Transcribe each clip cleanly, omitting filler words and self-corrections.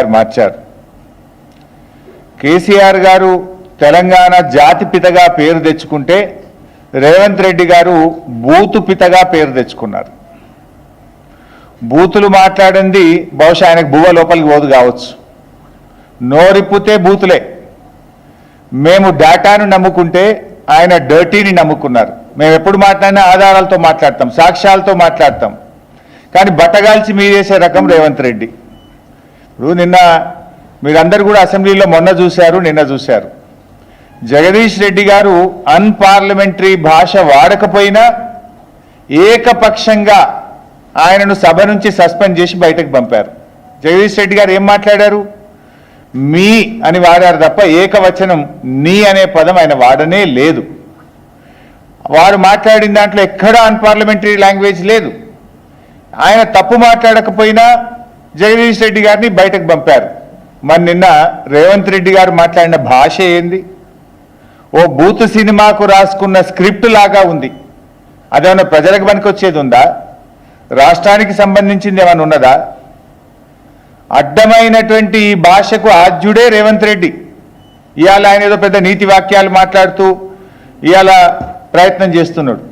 గారు మార్చారు. కేసీఆర్ గారు తెలంగాణ జాతిపితగా పేరు తెచ్చుకుంటే రేవంత్ రెడ్డి గారు బూతు పితగా పేరు తెచ్చుకున్నారు. బూతులు మాట్లాడింది బహుశా ఆయనకు బువ్వ లోపలికి పోదు కావచ్చు. నోరిప్పితే బూతులే. మేము డేటాను నమ్ముకుంటే ఆయన డర్టీని నమ్ముకున్నారు. మేము ఎప్పుడు మాట్లాడినా ఆధారాలతో మాట్లాడతాం, సాక్ష్యాలతో మాట్లాడతాం. కానీ బట్టగాల్చి మీరేసే రకం రేవంత్ రెడ్డి. ఇప్పుడు నిన్న మీరందరూ కూడా అసెంబ్లీలో నిన్న చూశారు. జగదీష్ రెడ్డి గారు అన్పార్లమెంటరీ భాష వాడకపోయినా ఏకపక్షంగా ఆయనను సభ నుంచి సస్పెండ్ చేసి బయటకు పంపారు. జగదీష్ రెడ్డి గారు ఏం మాట్లాడారు? మీ అని వాడారు తప్ప ఏకవచనం నీ అనే పదం ఆయన వాడనే లేదు. వారు మాట్లాడిన దాంట్లో ఎక్కడా అన్పార్లమెంటరీ లాంగ్వేజ్ లేదు. ఆయన తప్పు మాట్లాడకపోయినా జగదీష్ రెడ్డి గారిని బయటకు పంపారు. మరి నిన్న రేవంత్ రెడ్డి గారు మాట్లాడిన భాష ఏంది? ఓ బూత్ సినిమాకు రాసుకున్న స్క్రిప్ట్ లాగా ఉంది. అదేమన్నా ప్రజలకు పనికొచ్చేది ఉందా? రాష్ట్రానికి సంబంధించింది ఏమైనా ఉన్నదా? అడ్డమైనటువంటి ఈ భాషకు ఆద్యుడే రేవంత్ రెడ్డి. ఇవాళ ఆయన ఏదో పెద్ద నీతి వాక్యాలు మాట్లాడుతూ ఇవాళ ప్రయత్నం చేస్తున్నాడు.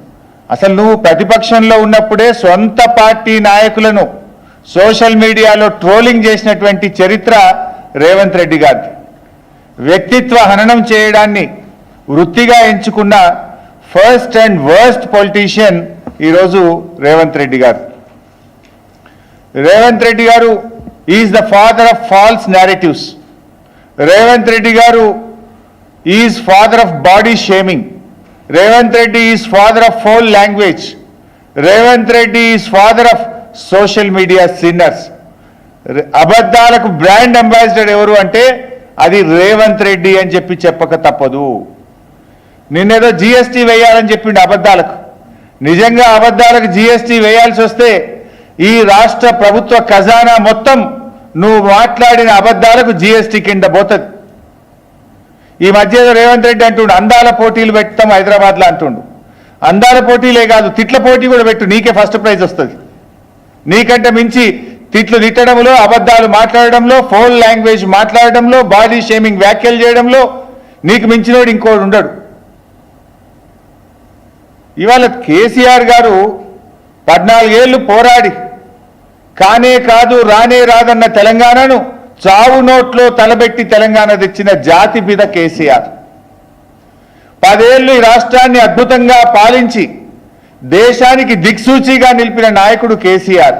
అసలు నువ్వు ప్రతిపక్షంలో ఉన్నప్పుడే సొంత పార్టీ నాయకులను సోషల్ మీడియాలో ట్రోలింగ్ చేసినటువంటి చరిత్ర రేవంత్ రెడ్డి గారిది. వ్యక్తిత్వ హననం చేయడాన్ని వృత్తిగా ఎంచుకున్న ఫస్ట్ అండ్ వర్స్ట్ పొలిటీషియన్ ఈరోజు రేవంత్ రెడ్డి గారు. రేవంత్ రెడ్డి గారు is the father of false narratives. Revanth Reddy గారు is father of body shaming. Revanth Reddy is father of foul language. Revanth Reddy is father of social media sinners. అబద్ధాలకు బ్రాండ్ అంబాసిడర్ ఎవరు అంటే అది రేవంత్ రెడ్డి అని చెప్పక తప్పదు. నిన్నేదో జీఎస్టీ వేయాలని చెప్పిండు అబద్ధాలకు. నిజంగా అబద్ధాలకు జీఎస్టీ వేయాల్సి వస్తే ఈ రాష్ట్ర ప్రభుత్వ ఖజానా మొత్తం నువ్వు మాట్లాడిన అబద్ధాలకు జీఎస్టీ కింద పోతుంది. ఈ మధ్య రేవంత్ రెడ్డి అంటుండు అందాల పోటీలు పెడతాం హైదరాబాద్లో అంటుండు. అందాల పోటీలే కాదు, తిట్ల పోటీ కూడా పెట్టు, నీకే ఫస్ట్ ప్రైజ్ వస్తుంది. నీకంటే మించి తిట్లు తిట్టడంలో, అబద్ధాలు మాట్లాడడంలో, ఫౌల్ లాంగ్వేజ్ మాట్లాడడంలో, బాడీ షేమింగ్ వ్యాఖ్యలు చేయడంలో నీకు మించినోడు ఇంకోడు ఉండడు. ఇవాళ కేసీఆర్ గారు 14 ఏళ్లు పోరాడి కానే కాదు రానే రాదన్న తెలంగాణను చావు నోట్లో తలబెట్టి తెలంగాణ తెచ్చిన జాతిపిత కేసీఆర్. 10 ఏళ్లు ఈ రాష్ట్రాన్ని అద్భుతంగా పాలించి దేశానికి దిక్సూచిగా నిలిపిన నాయకుడు కేసీఆర్.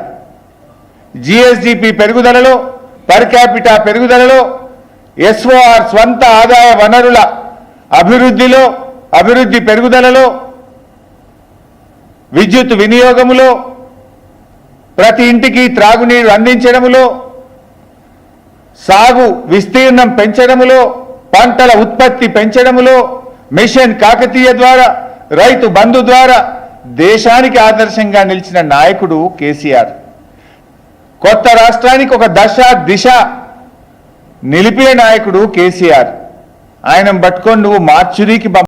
జిఎస్డిపి పెరుగుదలలో, పర్ క్యాపిటా పెరుగుదలలో, ఎస్ఓఆర్ స్వంత ఆదాయ వనరుల అభివృద్ధి పెరుగుదలలో, విద్యుత్ వినియోగములో, ప్రతి ఇంటికి త్రాగునీరు అందించడములో, సాగు విస్తీర్ణం పెంచడములో, పంటల ఉత్పత్తి పెంచడములో, మిషన్ కాకతీయ ద్వారా, రైతు బంధు ద్వారా దేశానికి ఆదర్శంగా నిలిచిన నాయకుడు కేసీఆర్. కొత్త రాష్ట్రానికి ఒక దిశ నిలిపిన నాయకుడు కేసీఆర్. ఆయన పట్టుకొని నువ్వు మార్చురీకి